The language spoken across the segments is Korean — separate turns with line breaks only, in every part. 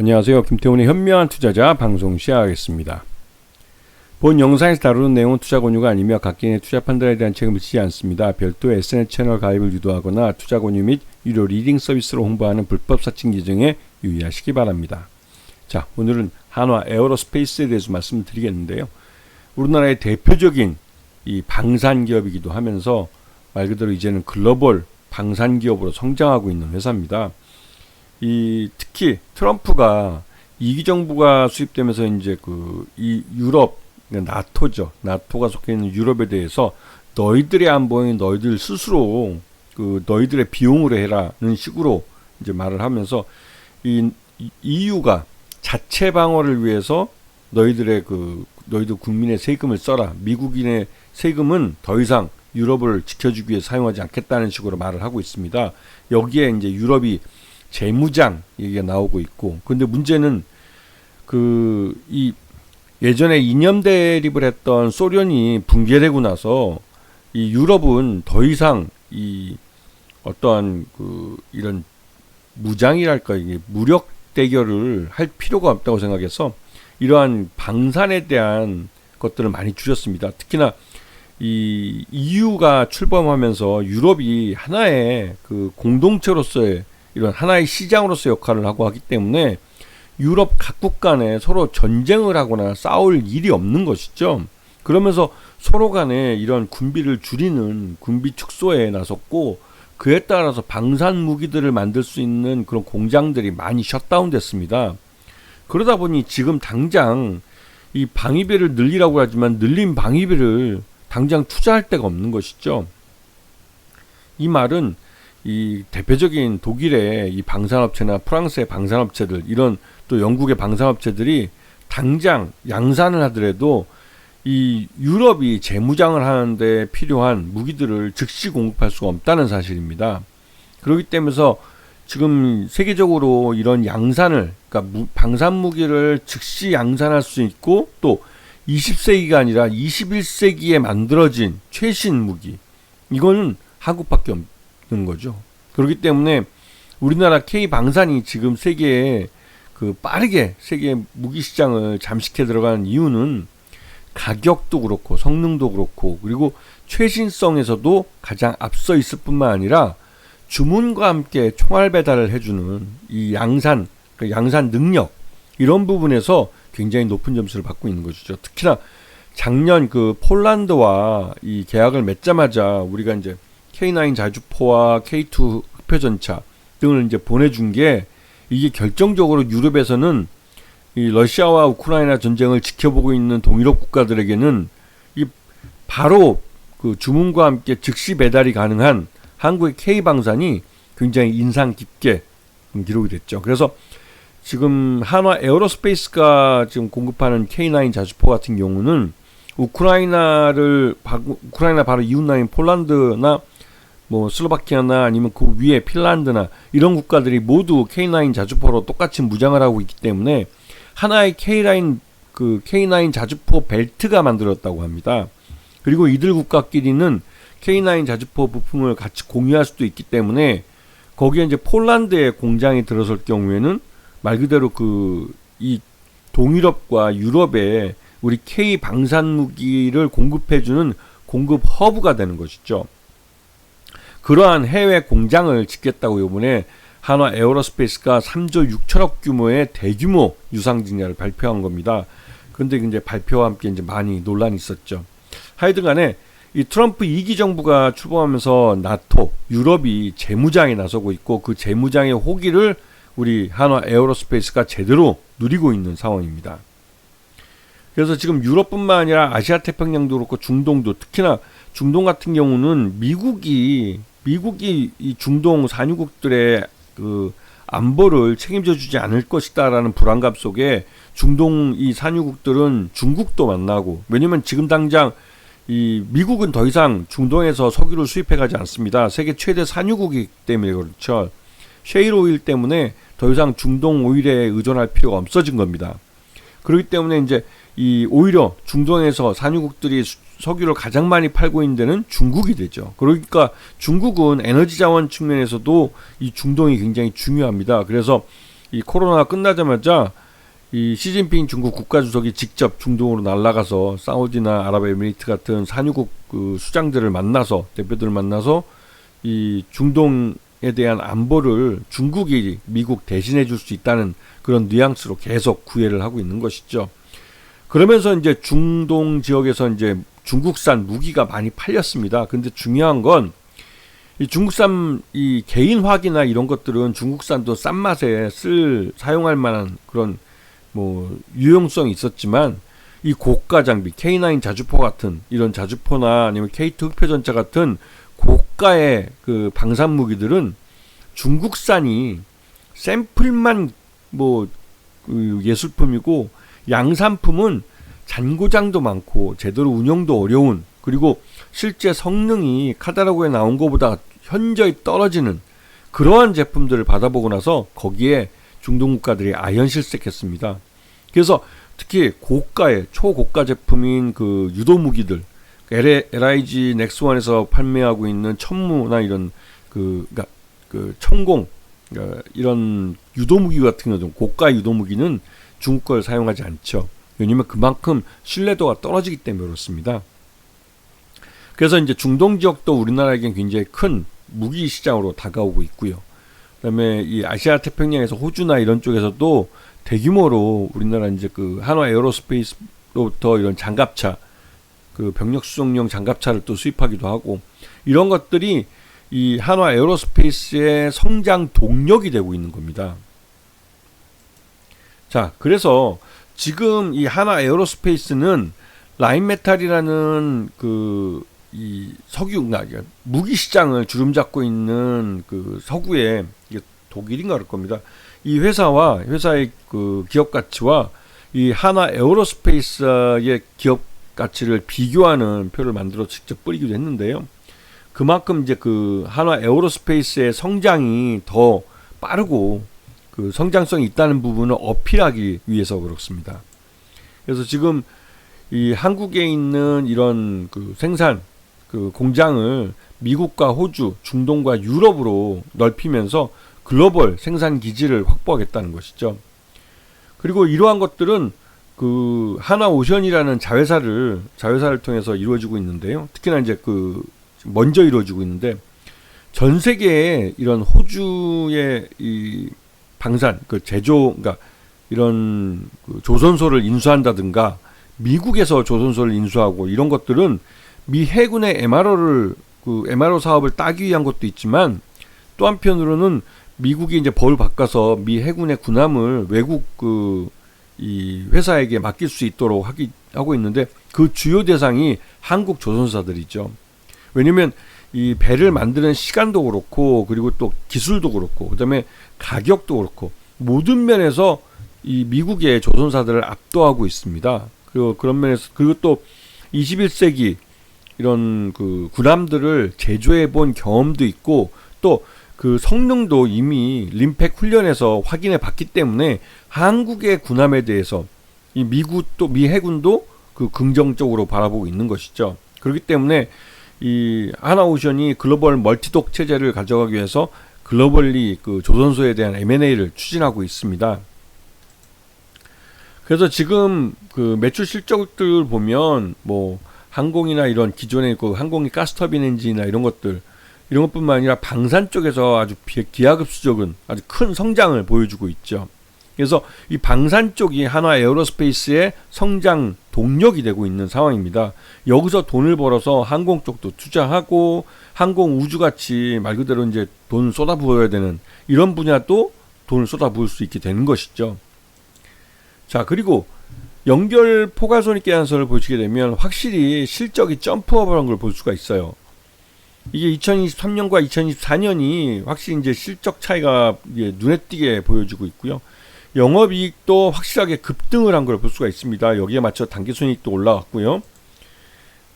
안녕하세요. 김태훈의 현명한 투자자 방송 시작하겠습니다. 본 영상에서 다루는 내용은 투자 권유가 아니며 각개인의 투자 판단에 대한 책임을 지지 않습니다. 별도의 SNS 채널 가입을 유도하거나 투자 권유 및 유료 리딩 서비스로 홍보하는 불법 사칭 계정에 유의하시기 바랍니다. 자, 오늘은 한화 에어로스페이스에 대해서 말씀드리겠는데요. 우리나라의 대표적인 이 방산 기업이기도 하면서 말 그대로 이제는 글로벌 방산 기업으로 성장하고 있는 회사입니다. 특히 트럼프가 2기 정부가 수립되면서 이제 이 유럽, 나토죠. 나토가 속해 있는 유럽에 대해서 너희들의 안보는 너희들 스스로 너희들의 비용으로 해라는 식으로 이제 말을 하면서 이 EU가 자체 방어를 위해서 너희들 국민의 세금을 써라. 미국인의 세금은 더 이상 유럽을 지켜주기 위해 사용하지 않겠다는 식으로 말을 하고 있습니다. 여기에 이제 유럽이 재무장 얘기가 나오고 있고, 근데 문제는 이 예전에 이념 대립을 했던 소련이 붕괴되고 나서 이 유럽은 더 이상 이 어떠한 이런 무장이랄까, 이게 무력 대결을 할 필요가 없다고 생각해서 이러한 방산에 대한 것들을 많이 줄였습니다. 특히나 이 EU가 출범하면서 유럽이 하나의 공동체로서의 이런 하나의 시장으로서 역할을 하기 때문에 유럽 각국 간에 서로 전쟁을 하거나 싸울 일이 없는 것이죠. 그러면서 서로 간에 이런 군비를 줄이는 군비 축소에 나섰고, 그에 따라서 방산 무기들을 만들 수 있는 그런 공장들이 많이 셧다운 됐습니다. 그러다 보니 지금 당장 이 방위비를 늘리라고 하지만 늘린 방위비를 당장 투자할 데가 없는 것이죠. 이 말은 이 대표적인 독일의 이 방산업체나 프랑스의 방산업체들, 이런 또 영국의 방산업체들이 당장 양산을 하더라도 이 유럽이 재무장을 하는데 필요한 무기들을 즉시 공급할 수가 없다는 사실입니다. 그렇기 때문에 지금 세계적으로 이런 양산을, 그러니까 방산 무기를 즉시 양산할 수 있고, 또 20세기가 아니라 21세기에 만들어진 최신 무기, 이거는 한국밖에 없는 거죠. 그렇기 때문에 우리나라 K방산이 지금 세계에 빠르게 세계 무기 시장을 잠식해 들어가는 이유는 가격도 그렇고 성능도 그렇고, 그리고 최신성에서도 가장 앞서 있을 뿐만 아니라 주문과 함께 총알 배달을 해주는 이 양산 능력, 이런 부분에서 굉장히 높은 점수를 받고 있는 것이죠. 특히나 작년 폴란드와 이 계약을 맺자마자 우리가 이제 K9 자주포와 K2 흑표전차 등을 이제 보내준 게, 이게 결정적으로 유럽에서는 이 러시아와 우크라이나 전쟁을 지켜보고 있는 동유럽 국가들에게는 이 바로 주문과 함께 즉시 배달이 가능한 한국의 K방산이 굉장히 인상 깊게 기록이 됐죠. 그래서 지금 한화 에어로스페이스가 지금 공급하는 K9 자주포 같은 경우는 우크라이나 바로 이웃나라인 폴란드나 슬로바키아나 아니면 그 위에 핀란드나 이런 국가들이 모두 K9 자주포로 똑같이 무장을 하고 있기 때문에 하나의 K9 자주포 벨트가 만들었다고 합니다. 그리고 이들 국가끼리는 K9 자주포 부품을 같이 공유할 수도 있기 때문에 거기에 이제 폴란드의 공장이 들어설 경우에는 말 그대로 이 동유럽과 유럽에 우리 K 방산 무기를 공급해주는 공급 허브가 되는 것이죠. 그러한 해외 공장을 짓겠다고 이번에 한화 에어로스페이스가 3조 6천억 규모의 대규모 유상증자를 발표한 겁니다. 그런데 이제 발표와 함께 이제 많이 논란이 있었죠. 하여튼간에 이 트럼프 2기 정부가 출범하면서 나토, 유럽이 재무장에 나서고 있고, 그 재무장의 호기를 우리 한화 에어로스페이스가 제대로 누리고 있는 상황입니다. 그래서 지금 유럽뿐만 아니라 아시아 태평양도 그렇고 중동도, 특히나 중동 같은 경우는 미국이 이 중동 산유국들의 안보를 책임져 주지 않을 것이다라는 불안감 속에 중동 이 산유국들은 중국도 만나고, 왜냐면 지금 당장 이 미국은 더 이상 중동에서 석유를 수입해 가지 않습니다. 세계 최대 산유국이기 때문에 그렇죠. 셰일 오일 때문에 더 이상 중동 오일에 의존할 필요가 없어진 겁니다. 그렇기 때문에 이제 오히려 중동에서 산유국들이 석유를 가장 많이 팔고 있는 데는 중국이 되죠. 그러니까 중국은 에너지 자원 측면에서도 이 중동이 굉장히 중요합니다. 그래서 이 코로나 끝나자마자 이 시진핑 중국 국가주석이 직접 중동으로 날아가서 사우디나 아랍에미리트 같은 산유국 그 수장들을 만나서 대표들을 만나서 이 중동에 대한 안보를 중국이 미국 대신해 줄 수 있다는 그런 뉘앙스로 계속 구애를 하고 있는 것이죠. 그러면서 이제 중동 지역에서 이제 중국산 무기가 많이 팔렸습니다. 근데 중요한 건 이 중국산 이 개인화기나 이런 것들은 중국산도 싼 맛에 사용할 만한 그런 뭐 유용성이 있었지만 이 고가 장비 K9 자주포 같은 이런 자주포나 아니면 K2 흑표전차 같은 고가의 그 방산 무기들은 중국산이 샘플만 뭐 예술품이고 양산품은 잔고장도 많고 제대로 운영도 어려운, 그리고 실제 성능이 카탈로그에 나온 것보다 현저히 떨어지는 그러한 제품들을 받아보고 나서 거기에 중동 국가들이 아연실색했습니다. 그래서 특히 고가의 초고가 제품인 그 유도 무기들, LIG 넥스1에서 판매하고 있는 천무나 이런 그 천공, 이런 유도 무기 같은 경우는 고가 유도 무기는 중국 걸 사용하지 않죠. 왜냐면 그만큼 신뢰도가 떨어지기 때문에 그렇습니다. 그래서 이제 중동 지역도 우리나라에겐 굉장히 큰 무기 시장으로 다가오고 있고요. 그다음에 이 아시아 태평양에서 호주나 이런 쪽에서도 대규모로 우리나라 이제 그 한화 에어로스페이스로부터 이런 장갑차, 그 병력 수송용 장갑차를 또 수입하기도 하고, 이런 것들이 이 한화 에어로스페이스의 성장 동력이 되고 있는 겁니다. 자, 그래서 지금 이 한화 에어로스페이스는 라인메탈이라는 그 이 석유, 무기 시장을 주름잡고 있는 그 서구의, 이게 독일인가 그럴 겁니다. 이 회사의 그 기업 가치와 이 한화 에어로스페이스의 기업 가치를 비교하는 표를 만들어 직접 뿌리기도 했는데요. 그만큼 이제 그 한화 에어로스페이스의 성장이 더 빠르고 그 성장성이 있다는 부분을 어필하기 위해서 그렇습니다. 그래서 지금 이 한국에 있는 이런 그 생산 그 공장을 미국과 호주, 중동과 유럽으로 넓히면서 글로벌 생산 기지를 확보하겠다는 것이죠. 그리고 이러한 것들은 그 하나오션이라는 자회사를 통해서 이루어지고 있는데요. 특히나 이제 그 먼저 이루어지고 있는데, 전 세계에 이런 호주의 이 방산, 그 제조, 그러니까 이런 그 조선소를 인수한다든가 미국에서 조선소를 인수하고 이런 것들은 미 해군의 MRO 사업을 따기 위한 것도 있지만, 또 한편으로는 미국이 이제 법을 바꿔서 미 해군의 군함을 외국 이 회사에게 맡길 수 있도록 하고 있는데, 그 주요 대상이 한국 조선사들이죠. 왜냐면 이 배를 만드는 시간도 그렇고, 그리고 또 기술도 그렇고, 그다음에 가격도 그렇고, 모든 면에서 이 미국의 조선사들을 압도하고 있습니다. 그리고 그런 면에서, 그리고 또 21세기 이런 그 군함들을 제조해 본 경험도 있고, 또 그 성능도 이미 림팩 훈련에서 확인해 봤기 때문에 한국의 군함에 대해서 이 미 해군도 그 긍정적으로 바라보고 있는 것이죠. 그렇기 때문에 이 하나오션이 글로벌 멀티독 체제를 가져가기 위해서 글로벌리 그 조선소에 대한 M&A를 추진하고 있습니다. 그래서 지금 그 매출 실적들 보면 뭐 항공이나 이런 기존의 그 항공기 가스터빈 엔진이나 이런 것뿐만 아니라 방산 쪽에서 아주 기하급수적인 아주 큰 성장을 보여주고 있죠. 그래서 이 방산 쪽이 한화 에어로스페이스의 성장 동력이 되고 있는 상황입니다. 여기서 돈을 벌어서 항공 쪽도 투자하고, 항공 우주같이 말 그대로 이제 돈 쏟아부어야 되는 이런 분야도 돈을 쏟아부을 수 있게 되는 것이죠. 자, 그리고 연결 포괄손익 계산서를 보시게 되면 확실히 실적이 점프업한 걸 볼 수가 있어요. 이게 2023년과 2024년이 확실히 이제 실적 차이가 이제 눈에 띄게 보여지고 있고요. 영업이익도 확실하게 급등을 한 걸 볼 수가 있습니다. 여기에 맞춰 당기순이익도 올라갔고요.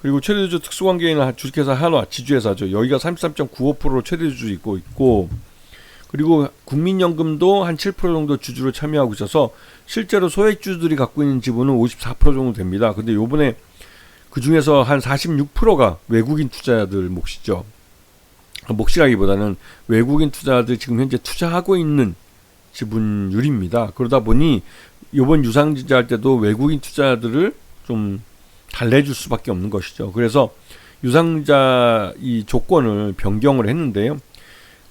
그리고 최대주주 특수관계인 주식회사 한화, 지주회사죠. 여기가 33.95%로 최대주주 있고, 그리고 국민연금도 한 7% 정도 주주로 참여하고 있어서 실제로 소액주주들이 갖고 있는 지분은 54% 정도 됩니다. 근데 요번에 그 중에서 한 46%가 외국인 투자자들 몫이죠. 몫이라기보다는 외국인 투자자들이 지금 현재 투자하고 있는 지분율입니다. 그러다 보니 이번 유상증자 할 때도 외국인 투자들을 좀 달래줄 수밖에 없는 것이죠. 그래서 유상증자 이 조건을 변경을 했는데요.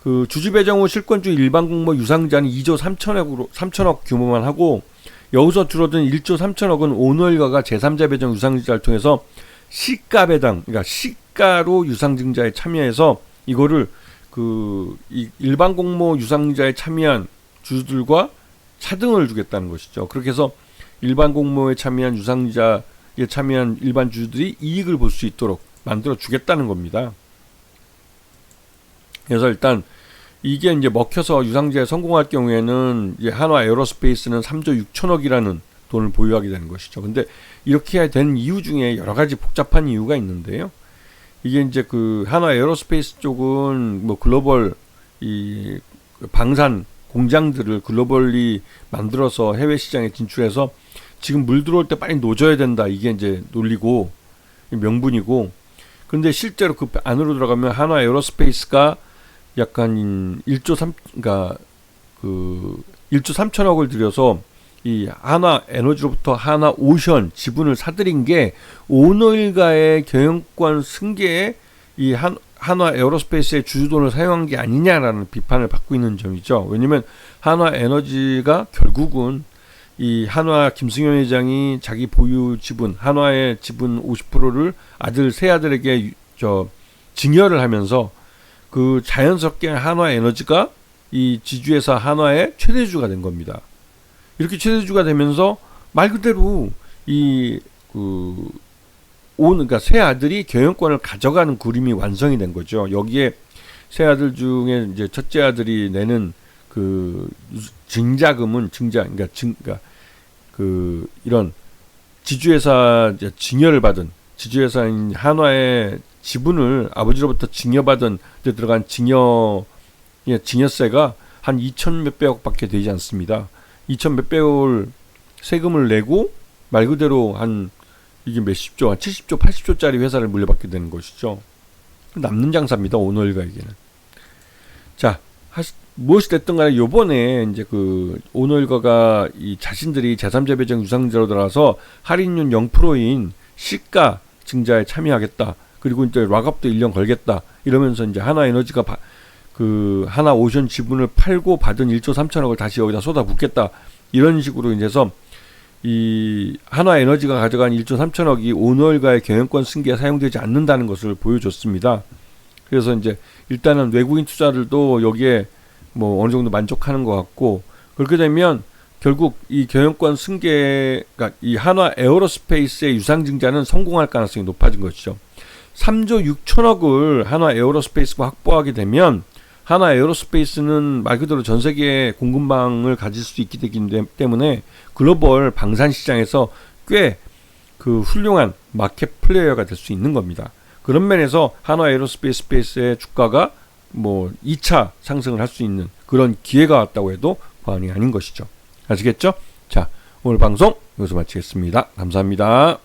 그 주주 배정 후 실권주 일반 공모 유상증자는 2조 3천억 규모만 하고, 여기서 줄어든 1조 3천억은 오너일가가 제3자 배정 유상증자를 통해서 시가 배당, 그러니까 시가로 유상증자에 참여해서 이거를 이 일반 공모 유상증자에 참여한 주주들과 차등을 주겠다는 것이죠. 그렇게 해서 일반 공모에 참여한 유상증자에 참여한 일반 주주들이 이익을 볼 수 있도록 만들어 주겠다는 겁니다. 그래서 일단 이게 이제 먹혀서 유상증자에 성공할 경우에는 이제 한화 에어로스페이스는 3조 6천억이라는 돈을 보유하게 되는 것이죠. 근데 이렇게 된 이유 중에 여러 가지 복잡한 이유가 있는데요. 이게 이제 그 한화 에어로스페이스 쪽은 뭐 글로벌 이 방산 공장들을 글로벌리 만들어서 해외 시장에 진출해서 지금 물 들어올 때 빨리 놓줘야 된다. 이게 이제 논리고 명분이고, 근데 실제로 그 안으로 들어가면 한화 에어로스페이스가 약간 1조 3천억을 들여서 이 한화 에너지로부터 한화 오션 지분을 사들인 게 오너일가의 경영권 승계에 이 한화 에어로스페이스의 주주돈을 사용한 게 아니냐라는 비판을 받고 있는 점이죠. 왜냐면 한화 에너지가 결국은 이 한화 김승현 회장이 자기 보유 지분, 한화의 지분 50%를 새 아들에게 증여를 하면서 그 자연스럽게 한화 에너지가 이 지주회사 한화의 최대주가 된 겁니다. 이렇게 최대주가 되면서 말 그대로 그러니까 새 아들이 경영권을 가져가는 그림이 완성이 된 거죠. 여기에 새 아들 중에 이제 첫째 아들이 내는 그 증자금은 그러니까 그 이런 지주회사 증여를 받은 지주회사인 한화의 지분을 아버지로부터 증여받은 데 들어간 증여세가 한 2천 몇백억밖에 되지 않습니다. 2천 몇백억을 세금을 내고 말 그대로 한 이게 몇십조, 한 70조, 80조짜리 회사를 물려받게 되는 것이죠. 남는 장사입니다, 오너일가에게는. 자, 무엇이 됐든 간에 요번에 이제 그 오너일가가 이 자신들이 제3자 배정 유상증자로 들어가서 할인율 0%인 시가 증자에 참여하겠다. 그리고 이제 락업도 1년 걸겠다. 이러면서 이제 한화에너지가 그 한화오션 지분을 팔고 받은 1조 3천억을 다시 여기다 쏟아붓겠다. 이런 식으로 이제 해서 이 한화에너지가 가져간 1조 3천억이 오너일가의 경영권 승계에 사용되지 않는다는 것을 보여줬습니다. 그래서 이제 일단은 외국인 투자들도 여기에 뭐 어느 정도 만족하는 것 같고, 그렇게 되면 결국 이 경영권 승계가 이 한화 에어로스페이스의 유상증자는 성공할 가능성이 높아진 것이죠. 3조 6천억을 한화 에어로스페이스가 확보하게 되면 한화 에어로스페이스는 말 그대로 전 세계의 공급망을 가질 수 있기 때문에 글로벌 방산 시장에서 꽤 그 훌륭한 마켓 플레이어가 될 수 있는 겁니다. 그런 면에서 한화 에어로스페이스의 주가가 뭐 2차 상승을 할 수 있는 그런 기회가 왔다고 해도 과언이 아닌 것이죠. 아시겠죠? 자, 오늘 방송 여기서 마치겠습니다. 감사합니다.